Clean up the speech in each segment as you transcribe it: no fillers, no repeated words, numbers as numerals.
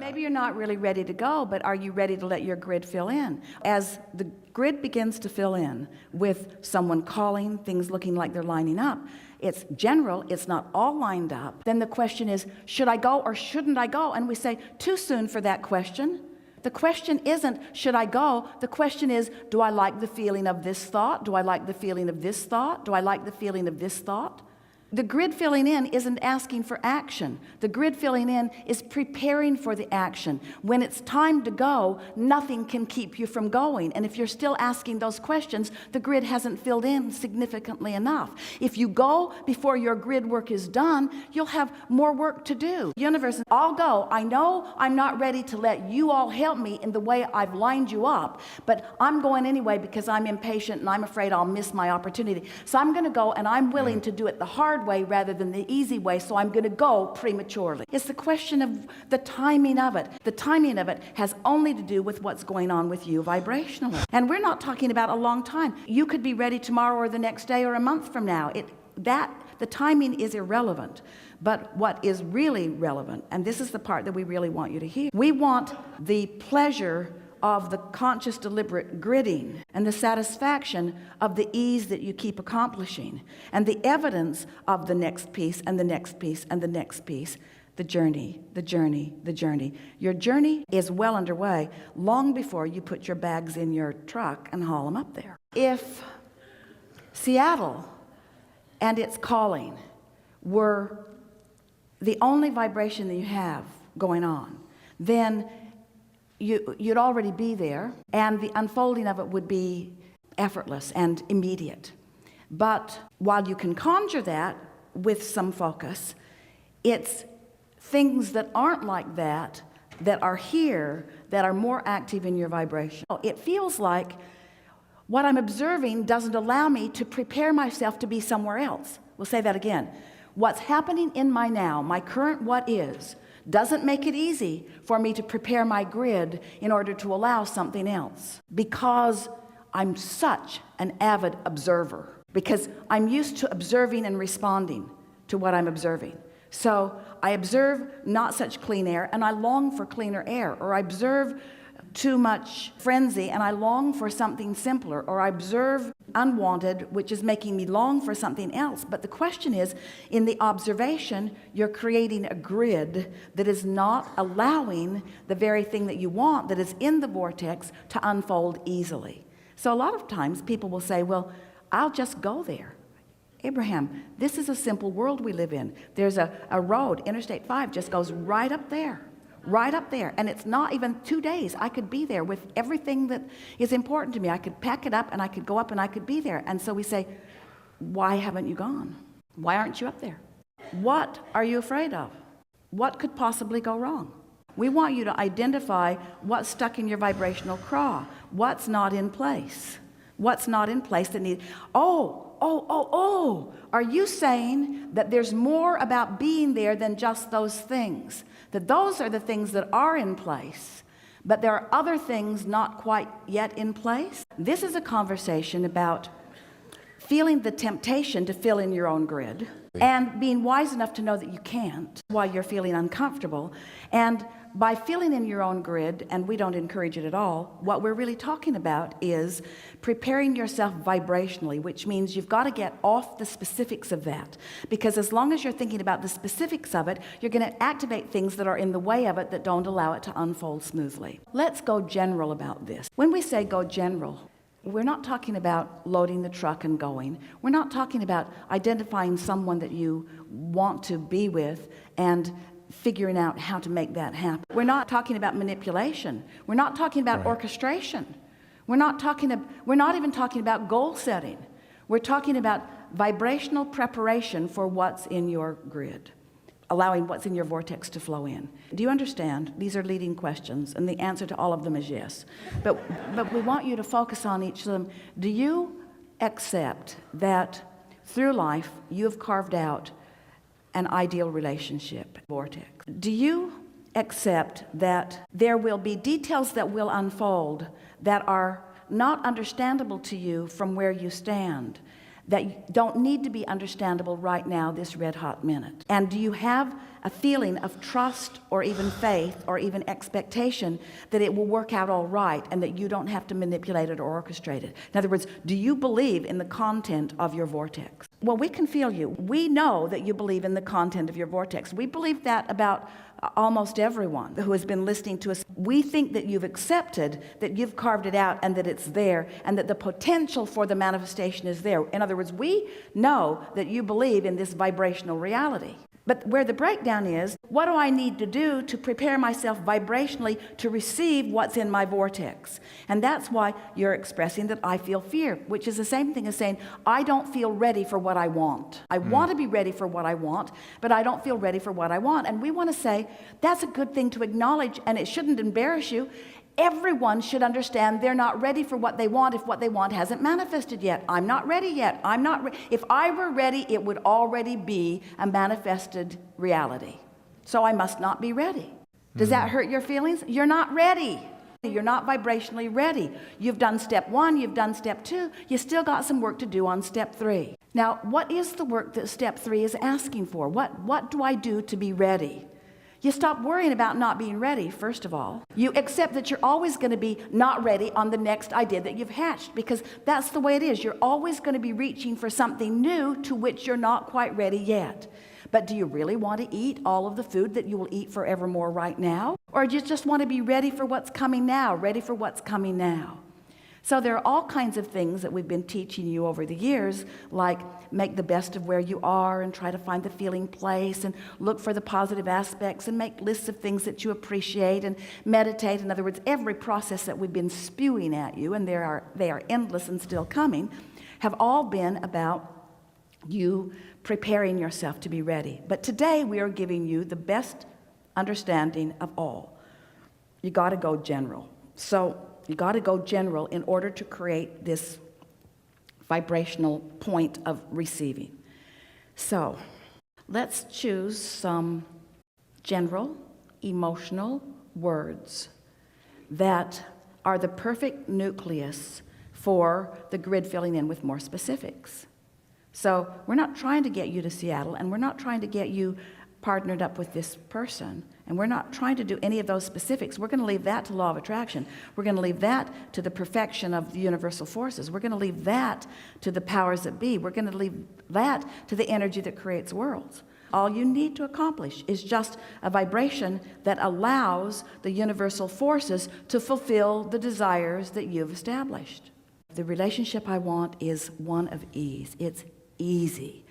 Maybe you're not really ready to go, but are you ready to let your grid fill in? As the grid begins to fill in with someone calling, things looking like they're lining up, it's general, it's not all lined up. Then the question is, should I go or shouldn't I go? And we say, too soon for that question. The question isn't, should I go? The question is, do I like the feeling of this thought? Do I like the feeling of this thought? Do I like the feeling of this thought? The grid filling in isn't asking for action. The grid filling in is preparing for the action. When it's time to go, nothing can keep you from going. And if you're still asking those questions, the grid hasn't filled in significantly enough. If you go before your grid work is done, you'll have more work to do. Universe, I'll go. I know I'm not ready to let you all help me in the way I've lined you up, but I'm going anyway because I'm impatient and I'm afraid I'll miss my opportunity. So I'm going to go, and I'm willing to do it the hard way rather than the easy way, so I'm going to go prematurely. It's the question of the timing of it. The timing of it has only to do with what's going on with you vibrationally. And we're not talking about a long time. You could be ready tomorrow or the next day or a month from now. The timing is irrelevant. But what is really relevant, and this is the part that we really want you to hear, we want the pleasure of the conscious deliberate gridding and the satisfaction of the ease that you keep accomplishing and the evidence of the next piece and the next piece and the next piece. The journey, the journey, the journey. Your journey is well underway long before you put your bags in your truck and haul them up there. If Seattle and its calling were the only vibration that you have going on, then you'd already be there, and the unfolding of it would be effortless and immediate. But while you can conjure that with some focus, it's things that aren't like that that are here that are more active in your vibration. It feels like what I'm observing doesn't allow me to prepare myself to be somewhere else. We'll say that again. What's happening in my now, my current what is, doesn't make it easy for me to prepare my grid in order to allow something else, because I'm such an avid observer, because I'm used to observing and responding to what I'm observing. So I observe not such clean air and I long for cleaner air, or I observe too much frenzy and I long for something simpler, or I observe unwanted, which is making me long for something else. But the question is, in the observation, you're creating a grid that is not allowing the very thing that you want, that is in the vortex, to unfold easily. So a lot of times people will say, well, I'll just go there. Abraham, this is a simple world we live in. There's a road, Interstate 5 just goes right up there. Right up there, and it's not even 2 days. I could be there with everything that is important to me. I could pack it up and I could go up and I could be there. And so we say, why haven't you gone? Why aren't you up there? What are you afraid of? What could possibly go wrong? We want you to identify what's stuck in your vibrational craw, what's not in place, what's not in place that needs. Are you saying that there's more about being there than just those things? That those are the things that are in place, but there are other things not quite yet in place? This is a conversation about feeling the temptation to fill in your own grid and being wise enough to know that you can't while you're feeling uncomfortable. And by filling in your own grid, and we don't encourage it at all, what we're really talking about is preparing yourself vibrationally, which means you've got to get off the specifics of that. Because as long as you're thinking about the specifics of it, you're going to activate things that are in the way of it that don't allow it to unfold smoothly. Let's go general about this. When we say go general, we're not talking about loading the truck and going. We're not talking about identifying someone that you want to be with and figuring out how to make that happen. We're not talking about manipulation. We're not talking about orchestration. We're not even talking about goal setting. We're talking about vibrational preparation for what's in your grid, allowing what's in your vortex to flow in. Do you understand? These are leading questions, and the answer to all of them is yes. But we want you to focus on each of them. Do you accept that through life you have carved out an ideal relationship vortex? Do you accept that there will be details that will unfold that are not understandable to you from where you stand, that don't need to be understandable right now, this red hot minute? And do you have a feeling of trust or even faith or even expectation that it will work out all right and that you don't have to manipulate it or orchestrate it? In other words, do you believe in the content of your vortex? Well, we can feel you. We know that you believe in the content of your vortex. We believe that about almost everyone who has been listening to us. We think that you've accepted that you've carved it out and that it's there and that the potential for the manifestation is there. In other words, we know that you believe in this vibrational reality. But where the breakdown is, what do I need to do to prepare myself vibrationally to receive what's in my vortex? And that's why you're expressing that I feel fear, which is the same thing as saying, I don't feel ready for what I want. I want to be ready for what I want, but I don't feel ready for what I want. And we want to say, that's a good thing to acknowledge, and it shouldn't embarrass you. Everyone should understand they're not ready for what they want if what they want hasn't manifested yet. I'm not ready yet. I'm not ready. If I were ready, it would already be a manifested reality. So I must not be ready. Does that hurt your feelings? You're not ready. You're not vibrationally ready. You've done step 1, you've done step 2, you still got some work to do on step 3. Now, what is the work that step 3 is asking for? What do I do to be ready? You stop worrying about not being ready, first of all. You accept that you're always going to be not ready on the next idea that you've hatched, because that's the way it is. You're always going to be reaching for something new to which you're not quite ready yet. But do you really want to eat all of the food that you will eat forevermore right now? Or do you just want to be ready for what's coming now, ready for what's coming now? So there are all kinds of things that we've been teaching you over the years, like make the best of where you are and try to find the feeling place and look for the positive aspects and make lists of things that you appreciate and meditate. In other words, every process that we've been spewing at you, and they are endless and still coming, have all been about you preparing yourself to be ready. But today we are giving you the best understanding of all. You got to go general. So you got to go general in order to create this vibrational point of receiving. So let's choose some general emotional words that are the perfect nucleus for the grid filling in with more specifics. So we're not trying to get you to Seattle, and we're not trying to get you partnered up with this person, and we're not trying to do any of those specifics. We're going to leave that to law of attraction. We're going to leave that to the perfection of the universal forces. We're going to leave that to the powers that be. We're going to leave that to the energy that creates worlds. All you need to accomplish is just a vibration that allows the universal forces to fulfill the desires that you've established. The relationship I want is one of ease. It's easy.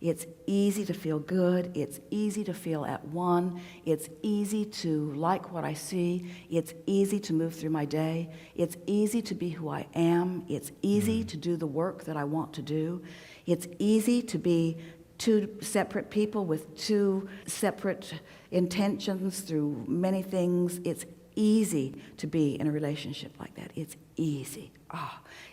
It's easy to feel good. It's easy to feel at one. It's easy to like what I see. It's easy to move through my day. It's easy to be who I am. It's easy to do the work that I want to do. It's easy to be two separate people with two separate intentions through many things. It's easy to be in a relationship like that. It's easy.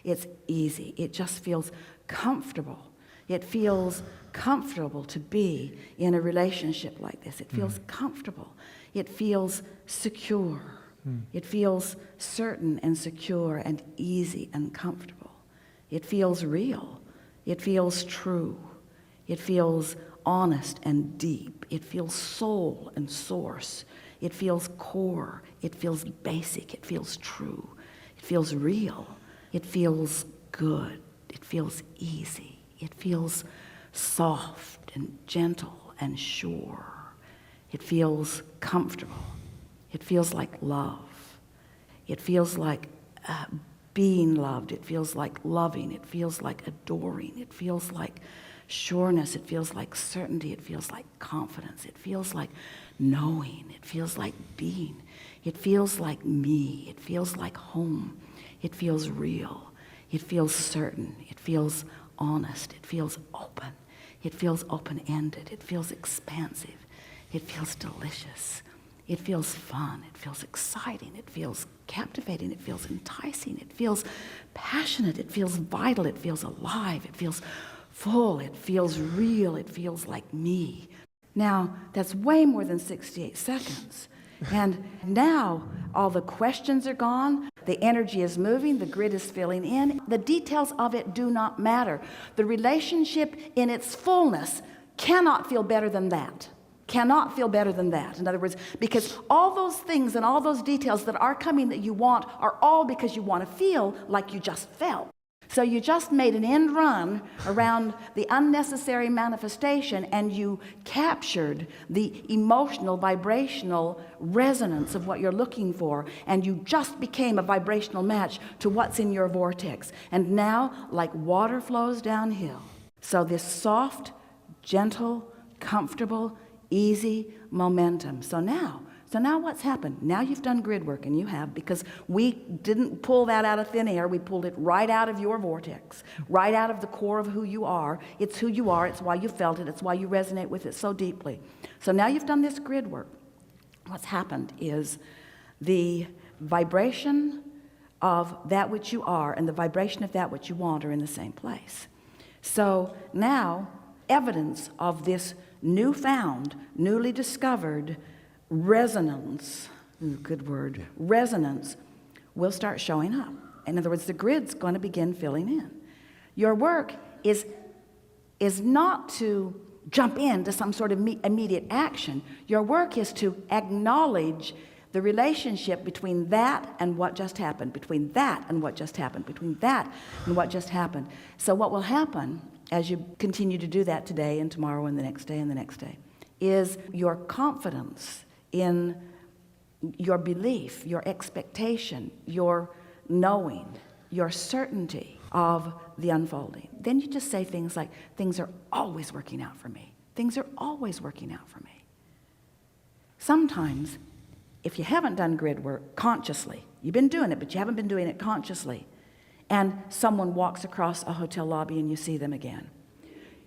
It's easy. It just feels comfortable. It feels comfortable to be in a relationship like this. It feels comfortable. It feels secure. It feels certain and secure and easy and comfortable. It feels real. It feels true. It feels honest and deep. It feels soul and source. It feels core. It feels basic. It feels true. It feels real. It feels good. It feels easy. It feels soft and gentle and sure. It feels comfortable. It feels like love. It feels like being loved. It feels like loving. It feels like adoring. It feels like sureness. It feels like certainty. It feels like confidence. It feels like knowing. It feels like being. It feels like me. It feels like home. It feels real. It feels certain. It feels honest. It feels open. It feels open-ended. It feels expansive. It feels delicious. It feels fun. It feels exciting. It feels captivating. It feels enticing. It feels passionate. It feels vital. It feels alive. It feels full. It feels real. It feels like me. Now, that's way more than 68 seconds. And now All the questions are gone. The energy is moving. The grid is filling in. The details of it do not matter. The relationship in its fullness cannot feel better than that. Cannot feel better than that. In other words, because all those things and all those details that are coming that you want are all because you want to feel like you just felt. So you just made an end run around the unnecessary manifestation, and you captured the emotional, vibrational resonance of what you're looking for, and you just became a vibrational match to what's in your vortex. And now, like water flows downhill, so this soft, gentle, comfortable, easy momentum. So now what's happened? Now you've done grid work, and you have, because we didn't pull that out of thin air. We pulled it right out of your vortex, right out of the core of who you are. It's who you are. It's why you felt it. It's why you resonate with it so deeply. So now you've done this grid work. What's happened is the vibration of that which you are and the vibration of that which you want are in the same place. So now evidence of this newfound, newly discovered resonance, good word, resonance, will start showing up. In other words, the grid's going to begin filling in. Your work is not to jump into some sort of immediate action. Your work is to acknowledge the relationship between that and what just happened, between that and what just happened, between that and what just happened. So what will happen as you continue to do that today and tomorrow and the next day and the next day is your confidence in your belief, your expectation, your knowing, your certainty of the unfolding. Then you just say things like, things are always working out for me. Things are always working out for me. Sometimes, if you haven't done grid work consciously, you've been doing it, but you haven't been doing it consciously, and someone walks across a hotel lobby and you see them again,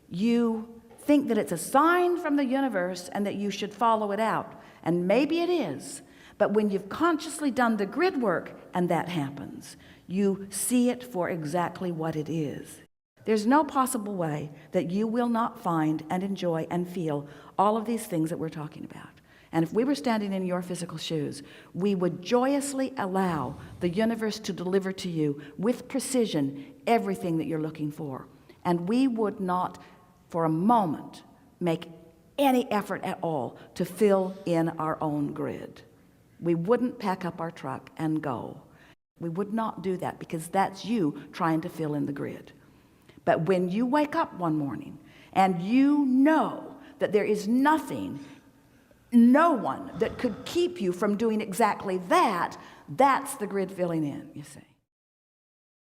you think that it's a sign from the universe and that you should follow it out. And maybe it is, but when you've consciously done the grid work and that happens, you see it for exactly what it is. There's no possible way that you will not find and enjoy and feel all of these things that we're talking about. And if we were standing in your physical shoes, we would joyously allow the universe to deliver to you with precision everything that you're looking for. And we would not for a moment make any effort at all to fill in our own grid. We wouldn't pack up our truck and go. We would not do that, because that's you trying to fill in the grid. But when you wake up one morning and you know that there is nothing, no one that could keep you from doing exactly that, that's the grid filling in, you see.